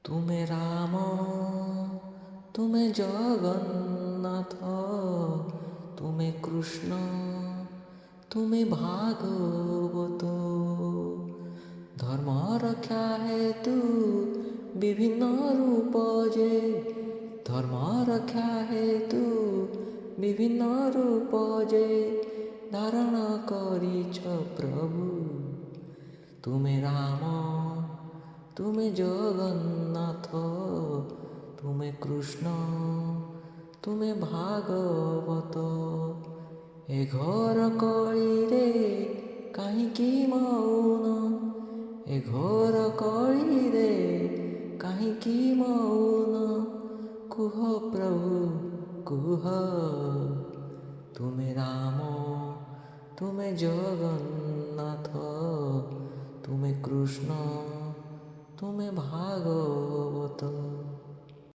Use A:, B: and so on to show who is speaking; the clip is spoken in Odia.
A: ତୁମେ ରାମ, ତୁମେ ଜଗନ୍ନାଥ, ତୁମେ କୃଷ୍ଣ, ତୁମେ ଭାଗବତ। ଧର୍ମ ରକ୍ଷା ହେତୁ ବିଭିନ୍ନ ରୂପ ଯେ, ଧର୍ମ ରକ୍ଷା ହେତୁ ବିଭିନ୍ନ ରୂପ ଯେ ଧାରଣ କରିଛ ପ୍ରଭୁ। ତୁମେ ରାମ, ତୁମେ ଜଗନ୍ନାଥ, ତୁମେ କୃଷ୍ଣ, ତୁମେ ଭାଗବତ। ଏ ଘୋର କଳିରେ କାହିଁକି ମୌନ, ଏ ଘୋର କଳିରେ କାହିଁକି ମୌନ? କୁହ ପ୍ରଭୁ କୁହ। ତୁମେ ରାମ, ତୁମେ ଜଗନ୍ନାଥ, ତୁମେ କୃଷ୍ଣ, ତୁମେ ଭାଗବତ।